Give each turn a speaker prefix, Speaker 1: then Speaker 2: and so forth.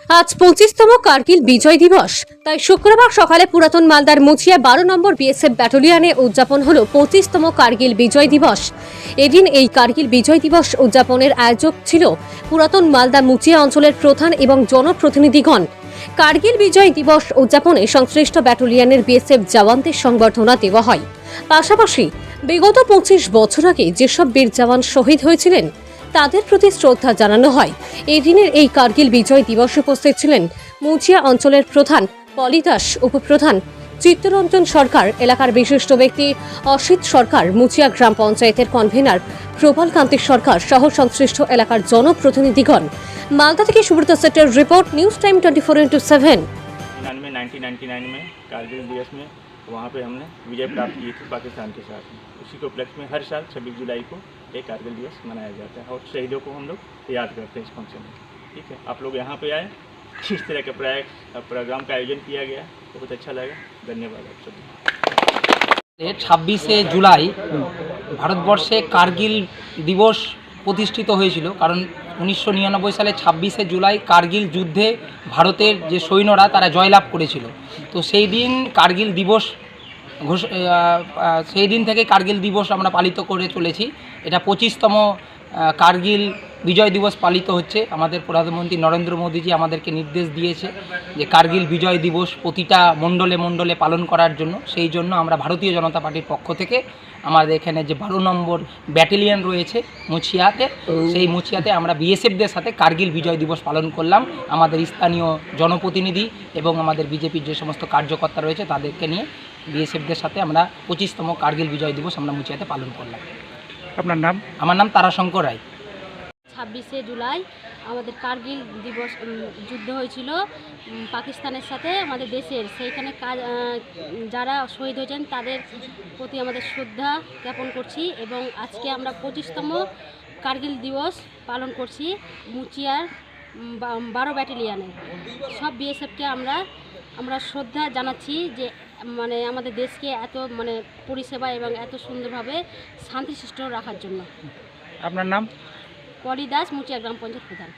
Speaker 1: আজ 25তম কার্গিল বিজয় দিবস। তাই শুক্রবার সকালে পুরাতন মালদার মুচিয়া 12 নম্বর বিএসএফ ব্যাটালিয়নে উদযাপন হলো 25তম কার্গিল বিজয় দিবস। এদিন এই কার্গিল বিজয় দিবস উদযাপনের আয়োজক ছিল পুরাতন মালদা মুচিয়া অঞ্চলের প্রধান এবং জনপ্রতিনিধিগণ। কার্গিল বিজয় দিবস উদযাপনে সংশ্লিষ্ট ব্যাটালিয়নের বিএসএফ জওয়ানদের সংবর্ধনা দেওয়া হয়। পাশাপাশি বিগত 25 বছর আগে যেসব বীর জওয়ান শহীদ হয়েছিলেন তাদের প্রতি শ্রদ্ধা জানানো হয়। এই দিনের এই কার্গিল বিজয় দিবসে উপস্থিত ছিলেন মুচিয়া অঞ্চলের প্রধান পলি দাস, উপপ্রধান চিত্তরঞ্জন সরকার, এলাকার বিশিষ্ট ব্যক্তি অসিত সরকার, মুচিয়া গ্রাম পঞ্চায়েতের কনভেনার প্রবল কান্তি সরকার সহ সংশ্লিষ্ট এলাকার জনপ্রতিনিধিগণ। মালদা থেকে সুব্রত সেটের রিপোর্ট, নিউজ টাইম 24/7।
Speaker 2: 1999 में कारगिल दिवस में वहाँ पे हमने विजय प्राप्त की थी पाकिस्तान के साथ में। उसी के उपलक्ष्य में हर साल 26 जुलाई को एक कारगिल दिवस मनाया जाता है और शहीदों को हम लोग याद करते हैं इस फंक्शन में। ठीक है, आप लोग यहाँ पे आए, इस तरह के प्रोग्राम का आयोजन किया गया, बहुत अच्छा लगा। धन्यवाद आप सभी।
Speaker 3: 26শে জুলাই ভারতবর্ষে কার্গিল দিবস প্রতিষ্ঠিত হয়েছিল, কারণ 1999 সালে 26শে জুলাই কার্গিল যুদ্ধে ভারতের যে সৈন্যরা তারা জয়লাভ করেছিল। তো সেই দিন কার্গিল দিবস সেই দিন থেকে কার্গিল দিবস আমরা পালিত করে চলেছি। এটা 25তম কার্গিল বিজয় দিবস পালিত হচ্ছে। আমাদের প্রধানমন্ত্রী নরেন্দ্র মোদীজি আমাদেরকে নির্দেশ দিয়েছে যে কার্গিল বিজয় দিবস প্রতিটা মণ্ডলে মণ্ডলে পালন করার জন্য। সেই জন্য আমরা ভারতীয় জনতা পার্টির পক্ষ থেকে আমাদের এখানে যে 12 নম্বর ব্যাটালিয়ন রয়েছে মুচিয়াতে, সেই মুচিয়াতে আমরা বিএসএফদের সাথে কার্গিল বিজয় দিবস পালন করলাম। আমাদের স্থানীয় জনপ্রতিনিধি এবং আমাদের বিজেপির যে সমস্ত কার্যকর্তা রয়েছে তাদেরকে নিয়ে বিএসএফদের সাথে আমরা 25তম কার্গিল বিজয় দিবস আমরা মুচিয়াতে পালন করলাম।
Speaker 4: আপনার নাম?
Speaker 3: আমার নাম তারাশঙ্কর রায়।
Speaker 5: 26শে জুলাই আমাদের কার্গিল দিবস যুদ্ধ হয়েছিল পাকিস্তানের সাথে আমাদের দেশের। সেইখানে যারা শহীদ হয়েছেন তাদের প্রতি আমাদের শ্রদ্ধা জ্ঞাপন করছি এবং আজকে আমরা 25তম কার্গিল দিবস পালন করছি মুচিয়ার 12 ব্যাটালিয়নে। সব বিএসএফকে আমরা শ্রদ্ধা জানাচ্ছি যে মানে আমাদের দেশকে এত পরিষেবা এবং এত সুন্দরভাবে শান্তিশিষ্ট রাখার জন্য।
Speaker 4: আপনার নাম?
Speaker 5: পলি দাস, মুচিয়া গ্রাম পঞ্চায়েত প্রধান।